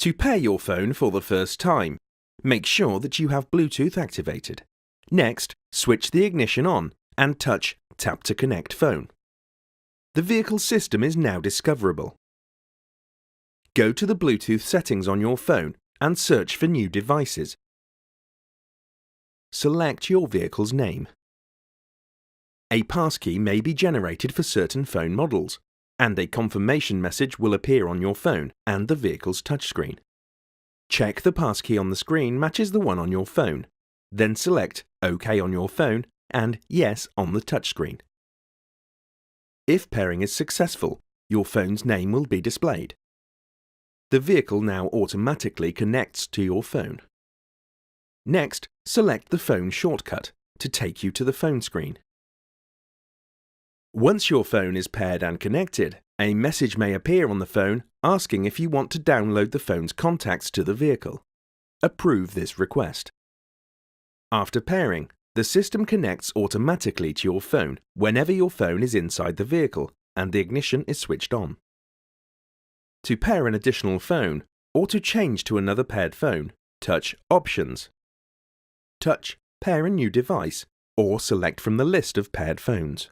To pair your phone for the first time, make sure that you have Bluetooth activated. Next, switch the ignition on and touch Tap to Connect Phone. The vehicle system is now discoverable. Go to the Bluetooth settings on your phone and search for New Devices. Select your vehicle's name. A passkey may be generated for certain phone models, and a confirmation message will appear on your phone and the vehicle's touchscreen. Check the passkey on the screen matches the one on your phone, then select OK on your phone and Yes on the touchscreen. If pairing is successful, your phone's name will be displayed. The vehicle now automatically connects to your phone. Next, select the phone shortcut to take you to the phone screen. Once your phone is paired and connected, a message may appear on the phone asking if you want to download the phone's contacts to the vehicle. Approve this request. After pairing, the system connects automatically to your phone whenever your phone is inside the vehicle and the ignition is switched on. To pair an additional phone or to change to another paired phone, touch Options. Touch Pair a new device or select from the list of paired phones.